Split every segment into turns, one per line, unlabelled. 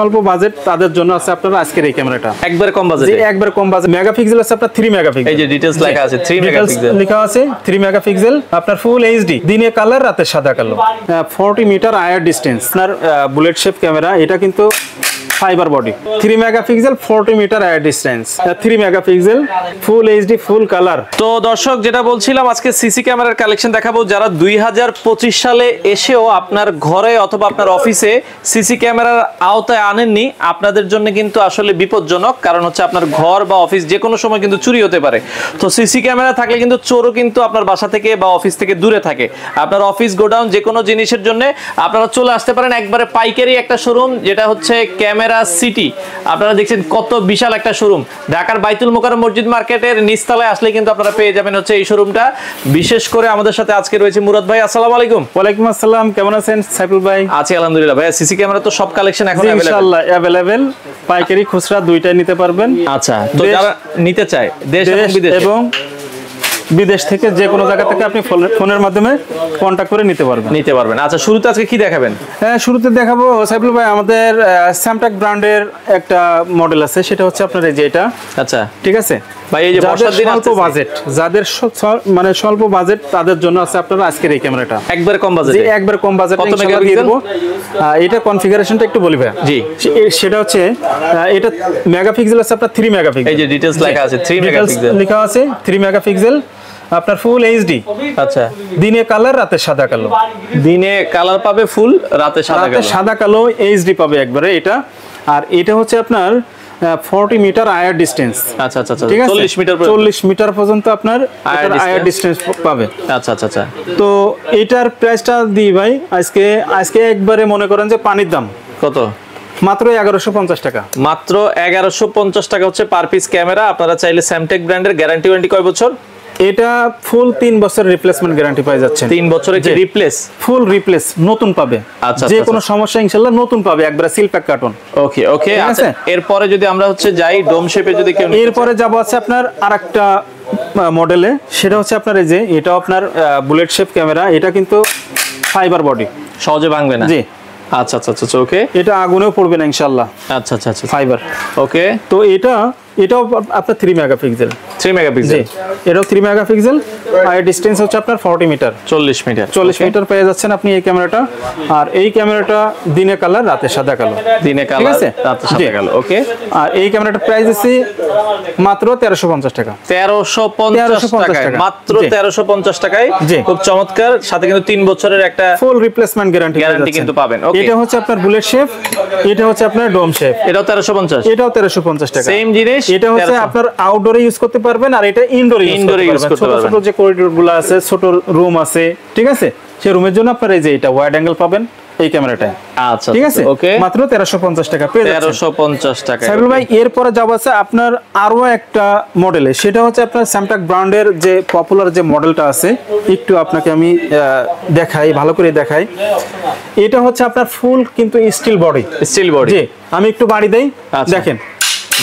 স্বল্প বাজেট তাদের জন্য আছে আপনার আজকের এই ক্যামেরাটা
একবার কম বাজেটে।
একবার কম বাজেট। মেগাপিক্সেল আছে আপনার 3 মেগাপিক্সেল।
এই যে ডিটেইলস লেখা আছে 3 মেগাপিক্সেল
লেখা আছে 3 মেগাপিক্সেল। আপনার ফুল এইচডি, দিনে কালার রাতে সাদা কালো। 40 মিটার আয়ার ডিসটেন্স। আপনার বুলেট শেপ ক্যামেরা, এটা কিন্তু fibre body. 3 megapixel 40 metre IR distance, 3 megapixel, full HD, full colour.
তো দর্শক যেটা বলছিলাম, আজকে সিসি ক্যামেরার কালেকশন দেখাবো। যারা 2025 সালে এসেও আপনার ঘরে অথবা আপনার অফিসে সিসি ক্যামেরার আওতায় আনেননি, আপনাদের জন্য কিন্তু আসলে বিপজ্জনক। কারণ হচ্ছে আপনার ঘর বা অফিস যে কোনো সময় কিন্তু চুরি হতে পারে। তো সিসি ক্যামেরা থাকলে কিন্তু চোরও কিন্তু আপনার বাসা থেকে বা অফিস থেকে দূরে থাকে। আপনার অফিস গোডাউন যে কোনো জিনিসের জন্য আপনারা চলে আসতে পারেন একবারে পাইকারি একটা শোরুম, যেটা হচ্ছে ক্যামেরা সিটি। আপনারা দেখছেন কত বিশাল একটা শোরুম। ঢাকার বাইতুল মোকাররম মসজিদ মার্কেটের নিচতলায় আসলে কিন্তু আপনারা পেয়ে যাবেন হচ্ছে এই শোরুমটা। বিশেষ করে আমাদের সাথে আজকে রয়েছে মুরাদ ভাই। আসসালামু আলাইকুম।
ওয়ালাইকুম আসসালাম, কেমন আছেন সাইফুল ভাই?
আছি আলহামদুলিল্লাহ। ভাই সিসি ক্যামেরা তো সব কালেকশন এখন
ইনশাআল্লাহ अवेलेबल, পাইকারি খুচরা দুইটাই নিতে পারবেন।
আচ্ছা, তো যারা নিতে চায় দেশ এবং
বিদেশ থেকে যে কোনো জায়গা থেকে আপনি ফোনের মাধ্যমে কন্টাক্ট করে নিতে পারবেন।
আচ্ছা, শুরুতে আজকে কি দেখাবেন?
হ্যাঁ, শুরুতে দেখাবো সাইফুল ভাই, আমাদের স্যামটাক ব্র্যান্ডের একটা মডেল আছে, সেটা হচ্ছে আপনার এই যে এটা।
আচ্ছা,
ঠিক আছে
ভাই। এই যে বর্ষার দিন
স্বল্প বাজেট, যাদের মানে স্বল্প বাজেট তাদের জন্য আছে আপনার আজকের এই ক্যামেরাটা
একবার কম বাজেটে।
একবার কম বাজেটে
কত মেগাপিক্সেল?
এটা কনফিগারেশনটা একটু বলি ভাই।
জি,
সেটা হচ্ছে এটা মেগাপিক্সেল আছে আপনার 3 মেগাপিক্সেল।
এই যে ডিটেইলস লেখা আছে 3 মেগাপিক্সেল
লেখা আছে 3 মেগাপিক্সেল। আপনার ফুল এইচডি।
আচ্ছা,
দিনে কালার রাতে সাদা কালো।
দিনে কালার পাবে ফুল, রাতে
সাদা কালো এইচডি পাবে একবারে এটা। আর এটা হচ্ছে আপনার 40 মিটার আয়ার ডিসটেন্স।
আচ্ছা আচ্ছা,
ঠিক আছে,
40
মিটার পর্যন্ত আপনার আয়ার ডিসটেন্স পাবে।
আচ্ছা আচ্ছা আচ্ছা।
তো এটার প্রাইসটা দিই ভাই আজকে একবারে মনে করেন যে পানির দাম।
কত?
মাত্র 1150 টাকা।
মাত্র 1150 টাকা হচ্ছে পার পিস ক্যামেরা। আপনারা চাইলে স্যামটেক ব্র্যান্ডের গ্যারান্টি ওয়ারেন্টি কয় বছর?
এটা ফুল 3 বছরের রিপ্লেসমেন্ট গ্যারান্টি পাই যাচ্ছে।
3 বছরের কি রিপ্লেস?
ফুল রিপ্লেস, নতুন পাবে।
আচ্ছা,
যে কোনো সমস্যা ইনশাআল্লাহ নতুন পাবে, একবারে সিল প্যাক কার্টন।
ওকে ওকে। আচ্ছা, এরপরে যদি আমরা হচ্ছে যাই ডোম শেপে, যদি কেউ
এরপরে যাব আছে আপনার আরেকটা মডেলে, সেটা হচ্ছে আপনার এই যে এটা আপনার বুলেট শেপ ক্যামেরা। এটা কিন্তু ফাইবার বডি,
সহজে ভাঙবে না।
জি।
আচ্ছা আচ্ছা আচ্ছা ওকে।
এটা আগুনেও পড়বে না ইনশাআল্লাহ।
আচ্ছা আচ্ছা আচ্ছা,
ফাইবার।
ওকে।
তো এটাও আপনার 3 মেগাপিক্সেল।
3 মেগাপিক্সেল।
এটাও 3 মেগাপিক্সেল। আর ডিসটেন্স হচ্ছে আপনার 40 মিটার, 40 মিটার পেয়ে যাচ্ছেন আপনি এই ক্যামেরাটা। আর এই ক্যামেরাটা দিনে কালার রাতে সাদা কালো।
দিনে কালার রাতে সাদা কালো, ওকে।
আর এই ক্যামেরাটার প্রাইস আছে মাত্র 1350 টাকা।
1350 টাকায়, মাত্র 1350 টাকায়। খুব চমৎকার। সাথে কিন্তু 3 বছরের একটা
ফুল রিপ্লেসমেন্ট গ্যারান্টি
কিন্তু পাবেন। ওকে,
এটা হচ্ছে আপনার বুলেট শেপ, এটা হচ্ছে আপনার ডোম শেপ।
এটাও 1350।
এটাও 1350 টাকা।
সেম জিনিস।
এটা হচ্ছে আপনার আউটডোরে ইউজ করতে পারবেন, আর এটা ইনডোরে ইউজ করতে পারবেন। ছোট ছোট যে করিডোরগুলো আছে, ছোট রুম আছে, ঠিক আছে, সেই রুমের জন্য আপনার এই যে এটা ওয়াইড অ্যাঙ্গেল পাবেন এই ক্যামেরাটায়।
আচ্ছা,
ঠিক আছে,
ওকে।
মাত্র 1350 টাকা পেয়ে যাচ্ছেন।
1350 টাকা।
সাইফুল ভাই, এরপরে যাব আছে আপনার আরো একটা মডেলে, সেটা হচ্ছে আপনার স্যামটাক ব্র্যান্ডের যে পপুলার যে মডেলটা আছে, একটু আপনাকে আমি দেখাই, ভালো করে দেখাই। এটা হচ্ছে আপনার ফুল কিন্তু স্টিল বডি। জি, আমি একটু বাড়ি দেই, দেখেন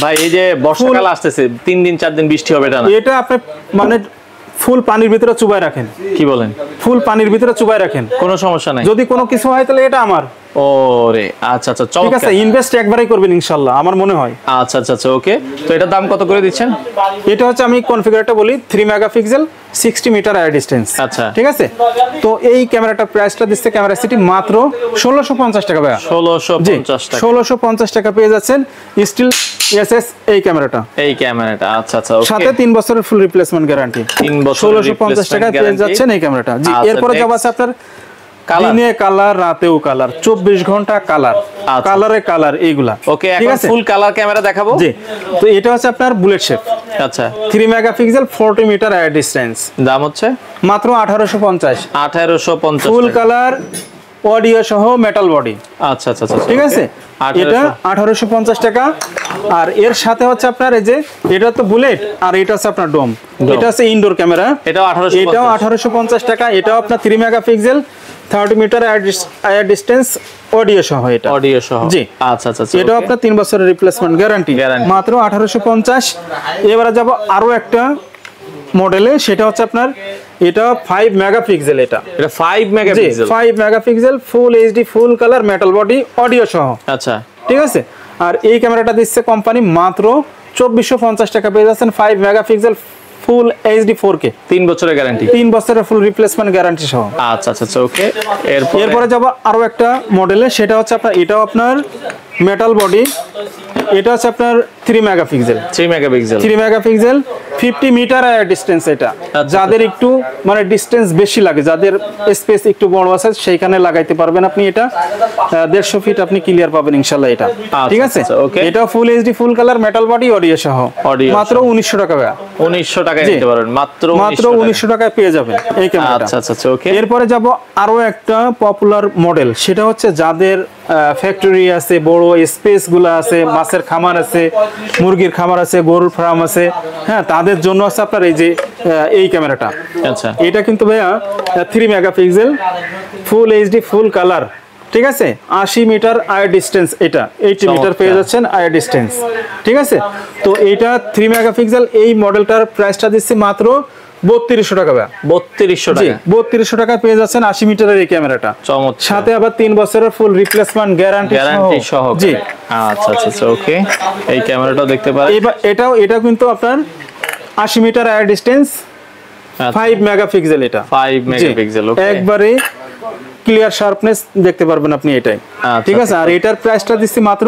ভাই। এই যে বর্ষাকাল আসতেছে, 3 দিন 4 দিন বৃষ্টি হবে না,
এটা আপনি মানে ফুল পানির ভিতরে চুবাই রাখেন।
কি বলেন?
ফুল পানির ভিতরে চুবাই রাখেন,
কোনো সমস্যা নাই।
যদি কোনো কিছু হয় তাহলে এটা আমার।
ওরে আচ্ছা আচ্ছা,
ঠিক আছে, ইনভেস্ট একবারই করবেন ইনশাআল্লাহ, আমার মনে হয়।
আচ্ছা আচ্ছা আচ্ছা, ওকে। তো এটার দাম কত করে দিচ্ছেন?
এটা হচ্ছে আমি কনফিগারটা বলি 3 মেগাপিক্সেল, 60 মিটার আয়ার ডিসটেন্স।
আচ্ছা,
ঠিক আছে। তো এই ক্যামেরাটার প্রাইসটা দিচ্ছে ক্যামেরা সিটি মাত্র 1650 টাকা ভাই।
1650 টাকা।
1650 টাকা পেয়ে যাচ্ছেন স্টিল এসএস এই ক্যামেরাটা।
আচ্ছা আচ্ছা, ওকে।
সাথে 3 বছরের ফুল রিপ্লেসমেন্ট গ্যারান্টি।
3 বছর
1650 টাকা পেয়ে যাচ্ছেন এই ক্যামেরাটা। জি, এরপরে যাব আছে আপনার দিনে কালার রাতেও কালার, 24 ঘন্টা কালার, কালারে কালার এইগুলা।
ওকে, এখন ফুল কালার ক্যামেরা দেখাবো।
জি, তো এটা হচ্ছে আপনার বুলেট শেপ।
আচ্ছা,
3 মেগাপিক্সেল, 40 মিটার আয়ার ডিসটেন্স।
দাম হচ্ছে
মাত্র 1850।
1850
ফুল কালার অডিও সহ মেটাল বডি।
আচ্ছা আচ্ছা আচ্ছা,
ঠিক আছে। এটা 1850 টাকা। আর এর সাথে হচ্ছে আপনার এই যে এটা তো বুলেট, আর এটা হচ্ছে আপনার ডোম। এটা হচ্ছে ইনডোর ক্যামেরা,
এটাও
1850 টাকা। এটাও আপনার 3 megapixel, 30 metre IR distance, audio সহ। এটা
অডিও সহ।
জি,
আচ্ছা আচ্ছা,
এটা আপনার 3 বছরের রিপ্লেসমেন্ট গ্যারান্টি, মাত্র 1850। এবারে যাব আরো একটা মডেলে, সেটা হচ্ছে আপনার এটা 5 মেগাপিক্সেল। এটা
5 megapixel,
5 megapixel, full HD, full colour, metal body, audio সহ।
আচ্ছা,
ঠিক আছে। আর এই ক্যামেরাটা দিচ্ছে কোম্পানি মাত্র 2450 টাকা পেয়ে যাচ্ছেন 5 মেগাপিক্সেল ফুল এইচডি 4K
3 বছরের গ্যারান্টি,
3 বছরের ফুল রিপ্লেসমেন্ট গ্যারান্টি সহ।
আচ্ছা আচ্ছা আচ্ছা ওকে।
এরপরে যাব আরো একটা মডেলে, সেটা হচ্ছে আপনার, এটাও আপনার মেটাল বডি, এটা হচ্ছে আপনার 3 মেগাপিক্সেল
3 মেগাপিক্সেল
50 মিটার ডিসটেন্স। এটা যাদের একটু মানে ডিসটেন্স বেশি লাগে, যাদের স্পেস একটু বড় আছে, সেইখানে লাগাইতে পারবেন আপনি। এটা 150 ফিট আপনি ক্লিয়ার পাবেন ইনশাআল্লাহ এটা, ঠিক আছে। এটা ফুল HD full colour metal body audio সহ মাত্র 1900 টাকা।
1900 টাকায় নিতে পারবেন, মাত্র
1900 টাকায় পেয়ে যাবেন এই ক্যামেরাটা।
আচ্ছা আচ্ছা ওকে।
এরপরে যাব আরো একটা পপুলার মডেল, সেটা হচ্ছে যাদের ফ্যাক্টরি আছে, বড় স্পেস গুলো আছে, মাছের খামার আছে, মুরগির খামার আছে, গরুর ফার্ম আছে, হ্যাঁ, তাদের জন্য আছে আপনার এই যে এই ক্যামেরাটা।
আচ্ছা,
এটা কিন্তু ভাইয়া 3 megapixel full HD full colour, ঠিক আছে। 80 মিটার আয়ার ডিস্টেন্স, এটা 80 মিটার পেয়ে যাচ্ছেন আয়ার ডিস্টেন্স, ঠিক আছে। তো এটা 3 মেগাপিক্সেল, এই মডেলটার প্রাইসটা দিচ্ছে মাত্র 3200 টাকা।
3200 টাকা,
3200 টাকা পেয়ে যাচ্ছেন 80 মিটারের এই ক্যামেরাটা, সাথে আবার 3 বছরের ফুল রিপ্লেসমেন্ট গ্যারান্টি
সহ।
জি
আচ্ছা আচ্ছা ওকে। এই ক্যামেরাটাও দেখতে পারেন।
এটাও কিন্তু আপনার 80 মিটার আয়ার ডিস্টেন্স, 5 মেগাপিক্সেল, এটা
5 মেগাপিক্সেল ওকে।
একবারে ক্লিয়ার শার্পনেস দেখতে পারবেন আপনি এটাই, ঠিক আছে। আর এটার প্রাইসটা দিচ্ছি মাত্র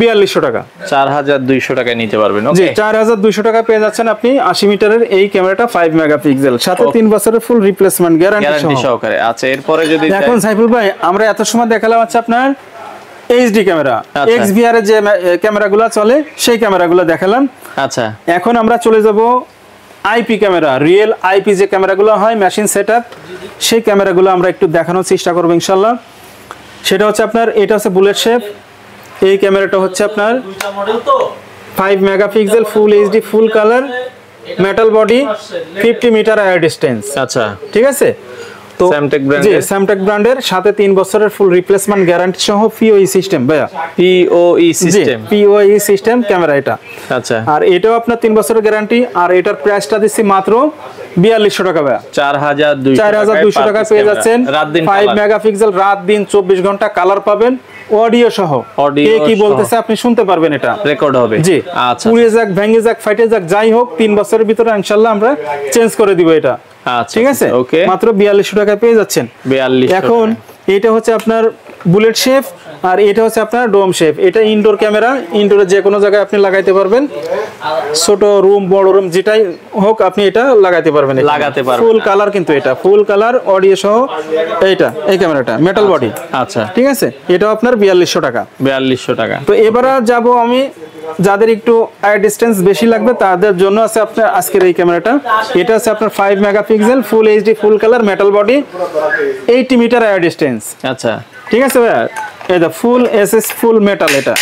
4200 টাকা,
4200 টাকায় নিতে পারবেন।
জি 4200 টাকা পেয়ে যাচ্ছেন আপনি 80 মিটারের এই ক্যামেরাটা 5 মেগাপিক্সেল, সাথে 3 বছরের ফুল রিপ্লেসমেন্ট গ্যারান্টি সহকারে।
আচ্ছা, এরপরে যদি
এখন সাইফুল ভাই, আমরা এত সময় দেখালাম হচ্ছে আপনার এইচডি ক্যামেরা, এক্সভিআর এর যে ক্যামেরাগুলো চলে সেই ক্যামেরাগুলো দেখালাম।
আচ্ছা,
এখন আমরা চলে যাব আইপি ক্যামেরা, রিয়েল আইপি যে ক্যামেরাগুলো হয় মেশিন সেটআপ, সেই ক্যামেরাগুলো আমরা একটু দেখানোর চেষ্টা করব ইনশাআল্লাহ। সেটা হচ্ছে আপনার, এটা হচ্ছে বুলেট শেপ, এই ক্যামেরাটা হচ্ছে আপনার 5 megapixel full HD full colour metal body 50 metre IR distance.
আচ্ছা,
ঠিক আছে। তো
স্যামটেক
ব্র্যান্ডের সাথে 3 বছরের ফুল রিপ্লেসমেন্ট গ্যারান্টি সহ পিওই সিস্টেম ভাইয়া, পিওই সিস্টেম ক্যামেরা এটা।
আচ্ছা,
আর এটাও আপনার 3 বছরের গ্যারান্টি, আর এটার প্রাইসটা দিচ্ছি মাত্র 4200 টাকা ভাইয়া, 4200 টাকা পেয়ে যাচ্ছেন। 5 মেগাপিক্সেল রাত দিন 24 ঘন্টা কালার পাবেন, অডিও সহ। কে কি বলতেছে আপনি শুনতে পারবেন, এটা রেকর্ড হবে। জি, আচ্ছা, পুড়ে যাক, ভেঙে যাক, ফাইটে যাক, যাই হোক 3 বছরের ভিতরে ইনশাআল্লাহ আমরা চেঞ্জ করে দিব এটা।
আচ্ছা,
ঠিক আছে,
ওকে,
মাত্র 4200 টাকা পেয়ে যাচ্ছেন। 4200। এখন এটা হচ্ছে আপনার বুলেট শেপ, আর এটা হচ্ছে আপনার ডোম শেপ। এটা ইনডোর ক্যামেরা, ইনডোরে যে কোনো জায়গায় আপনি লাগাইতে পারবেন, ছোট রুম বড় রুম যেটাই হোক আপনি এটা লাগাইতে পারবেন, ফুল কালার, কিন্তু এটা ফুল কালার অডিও সহ এইটা, এই ক্যামেরাটা মেটাল বডি।
আচ্ছা,
ঠিক আছে, এটাও আপনার 4200 টাকা।
4200 টাকা।
তো এবারে যাব আমি, যাদের একটু আয়ার ডিস্টেন্স বেশি লাগবে তাদের জন্য আছে আপনার আজকের এই ক্যামেরাটা। এটা আছে আপনার 5 megapixel full HD full colour metal body 80 metre IR distance.
আচ্ছা,
ঠিক আছে ভাইয়া, এটা ফুল এসএস ফুল মেটাল এটা,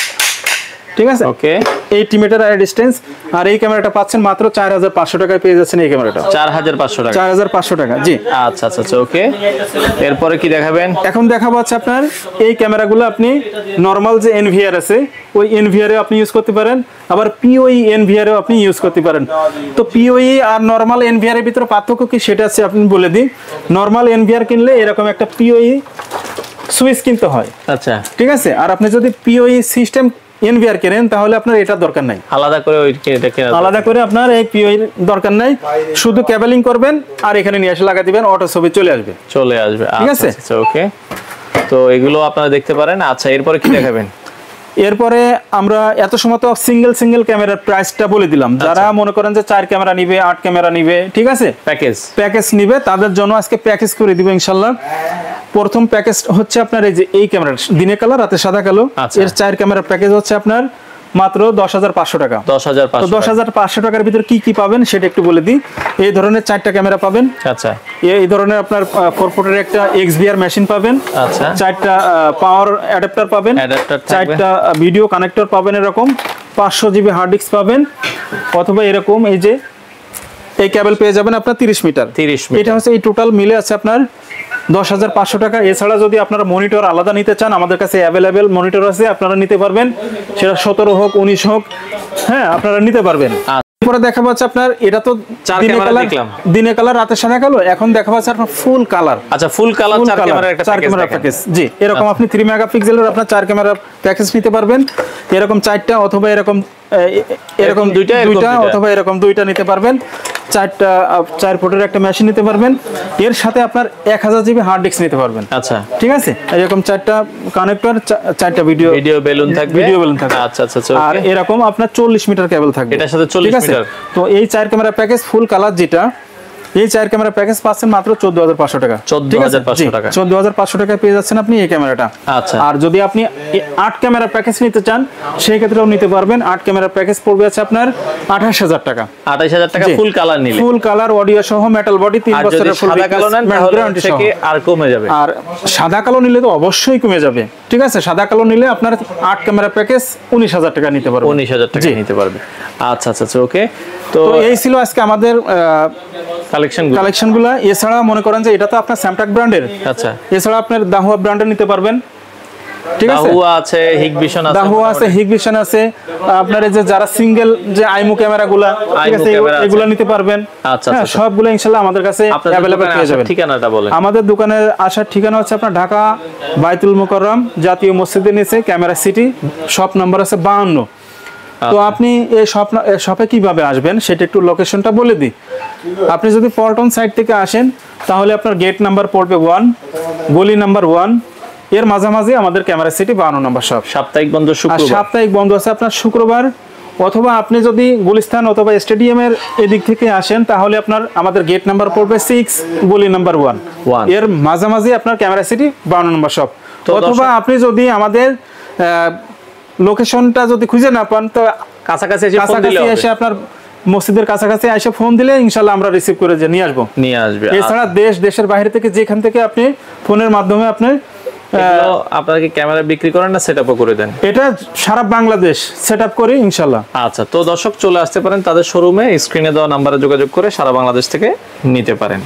ঠিক আছে, ওকে, 80 মিটার আয়ার ডিস্টেন্স। আর এই ক্যামেরাটা পাচ্ছেন মাত্র 4500 টাকায় পেয়ে যাচ্ছেন এই ক্যামেরাটা, 4500 টাকা, 4500 টাকা। জি,
আচ্ছা আচ্ছা আচ্ছা, ওকে। এরপরে কি দেখাবেন?
এখন দেখাবো হচ্ছে আপনার এই ক্যামেরাগুলো আপনি নরমাল যে এনভিআর আছে ওই এনভিআর এ আপনি ইউজ করতে পারেন, আবার পিওই এনভিআর এও আপনি ইউজ করতে পারেন। তো পিওই আর নরমাল এনভিআর এর ভিতরে পার্থক্য কি সেটা আছে আপনি বলে দিই। নরমাল এনভিআর কিনলে এরকম একটা পিওই সুইচ কিনতে হয়, আচ্ছা, ঠিক আছে। আর আপনি যদি পিওই সিস্টেম এনভিআর কেনেন তাহলে আপনার এটা দরকার নাই, আলাদা করে আপনার এই পিওই দরকার নাই, শুধু কেবলিং করবেন আর এখানে নিয়ে এসে লাগা দিবেন, অটো ছবি চলে আসবে, ঠিক আছে,
ওকে। তো এগুলো আপনারা দেখতে পারেন। আচ্ছা, এরপরে কি দেখাবেন?
এরপরে আমরা এত সময় তো সিঙ্গেল ক্যামেরার প্রাইসটা বলে দিলাম। যারা মনে করেন যে 4 ক্যামেরা নিবে, 8 ক্যামেরা নিবে, ঠিক আছে, প্যাকেজ নিবে, তাদের জন্য আজকে প্যাকেজ করে দিব ইনশাআল্লাহ। প্রথম প্যাকেজ হচ্ছে আপনার এই যে এই ক্যামেরা, দিনে কালো রাতে সাদা কালো, এর 4 ক্যামেরা প্যাকেজ হচ্ছে আপনার মাত্র 10500 টাকা। 10500 টাকার ভিতরে কি কি পাবেন সেটা একটু বলে দিই। এই ধরনের 4টা ক্যামেরা পাবেন, আচ্ছা, এই ধরনের আপনার 4 ফুটের একটা এক্সভিআর মেশিন পাবেন, আচ্ছা, 4টা পাওয়ার অ্যাডাপ্টার পাবেন, 4টা ভিডিও কানেক্টর পাবেন, এরকম 500 জিবি হার্ড ডিস্ক পাবেন, অথবা এরকম এই যে এই কেবল পেয়ে যাবেন আপনার 30 মিটার। এটা হচ্ছে এই টোটাল মিলে আছে আপনার 10500 টাকা। এছাড়া যদি আপনারা মনিটর আলাদা নিতে চান, আমাদের কাছে অ্যাভেলেবেল মনিটর আছে, আপনারা নিতে পারবেন, সেটা 17 হোক 19 হোক, হ্যাঁ, আপনারা নিতে পারবেন। পরে দেখা যাচ্ছে আপনার এটা তো
চার
দিনে
ক্যামেরা
কালার,
দেখলাম।
দিনে কালার রাতে সাদা কালো, এখন দেখা যাচ্ছে আপনার ফুল কালার।
আচ্ছা, ফুল কালার 4 ক্যামেরার একটা
চার ক্যামেরা প্যাকেজ, জি এরকম আপনি 3 মেগাপিক্সেলের আপনার 4 ক্যামেরা প্যাকেজ নিতে পারবেন। এরকম 4টা অথবা এরকম এরকম
দুইটা
অথবা এরকম 2টা নিতে পারবেন। 4 পোর্টের একটা মেশিন নিতে পারবেন। এর সাথে আপনার 1000 জিবি হার্ড ডিস্ক নিতে পারবেন।
আচ্ছা,
ঠিক আছে, এরকম 4টা কানেক্টর, 4টা ভিডিও
বেলুন থাকবে,
ভিডিও বেলুন থাকবে।
আচ্ছা আচ্ছা আচ্ছা,
আর এরকম আপনার 40 মিটার কেবল থাকবে
এটার সাথে 40
ঠিক আছে?
মিটার।
তো এই 4 ক্যামেরা প্যাকেজ ফুল কালার যেটা, এই 4 ক্যামেরা প্যাকেজ পাচ্ছেন মাত্র 14500 টাকা।
14500 টাকা,
14500 টাকায় পেয়ে যাচ্ছেন আপনি এই ক্যামেরাটা।
আচ্ছা,
আর যদি আপনি 8 ক্যামেরা প্যাকেজ নিতে চান সেই ক্ষেত্রেও নিতে পারবেন। 8 ক্যামেরা প্যাকেজ পড়বে আছে আপনার 28000 টাকা।
28000 টাকা ফুল কালার নিলে,
ফুল কালার অডিও সহ মেটাল বডি 3 বছরের ফুল
সাদা কালো নেন তাহলে
গ্যারান্টি সহ।
থেকে আর কমে যাবে।
আর সাদা কালো নিলে তো অবশ্যই কমে যাবে। ঠিক আছে, সাদা কালো নিলে আপনার 8 ক্যামেরা প্যাকেজ 19000 টাকা নিতে পারবেন।
19000 টাকা নিতে পারবে। আচ্ছা আচ্ছা আচ্ছা, ওকে।
তো এই ছিল আজকে আমাদের কালেকশনগুলো। এছাড়া মনে করেন যে এটা তো আপনার স্যামটাক ব্র্যান্ডের।
আচ্ছা,
এছাড়া আপনার দাহুয়া ব্র্যান্ডের নিতে পারবেন। ঠিক আছে,
দাহুয়া আছে, হিগভিশন আছে,
দাহুয়া আছে, হিগভিশন আছে। আপনার এই যে যারা সিঙ্গেল যে আইমু ক্যামেরাগুলো, ঠিক আছে, এগুলো নিতে পারবেন।
আচ্ছা,
হ্যাঁ, সবগুলো ইনশাআল্লাহ আমাদের কাছে अवेलेबल পেয়ে যাবেন।
ঠিকানাটা বলেন।
আমাদের দোকানের আসার ঠিকানা হচ্ছে আপনার ঢাকা বাইতুল মুকাররম জাতীয় মসজিদের নিচে ক্যামেরা সিটি, শপ নাম্বার আছে 52। তো আপনি এই শপে কিভাবে আসবেন সেটা একটু লোকেশনটা বলে দিই। আপনি যদি পল্টন সাইড থেকে আসেন তাহলে আপনার গেট নাম্বার পড়বে 1, গলি নাম্বার 1, এর মাঝামাঝি আমাদের ক্যামেরা সিটি 52 নম্বর শপ।
সাপ্তাহিক বন্ধ
আর
শুক্রবার।
সাপ্তাহিক বন্ধ আছে আপনার শুক্রবার। অথবা আপনি যদি গুলিস্তান অথবা স্টেডিয়ামের এদিক থেকে আসেন তাহলে আপনার আমাদের গেট নাম্বার পড়বে 6, গলি নাম্বার 1, এর মাঝামাঝি আপনার ক্যামেরা সিটি 52 নম্বর শপ। অথবা আপনি যদি আমাদের লোকেশনটা যদি খুঁজে না পান তো কাছাকাছি এসে আপনার মসজিদের কাছাকাছি এসে ফোন দিলে ইনশাআল্লাহ আমরা রিসিভ করে নিয়ে আসবো। এছাড়া দেশের বাইরে থেকে যেখান থেকে আপনি ফোনের মাধ্যমে আপনি
আপনাকে ক্যামেরা বিক্রি করেন না সেটআপও করে দেন?
এটা সারা বাংলাদেশ সেটআপ করি ইনশাআল্লাহ।
আচ্ছা, তো দর্শক চলে আসতে পারেন তাদের শোরুমে, স্ক্রিনে দেওয়া নাম্বারে যোগাযোগ করে সারা বাংলাদেশ থেকে নিতে পারেন।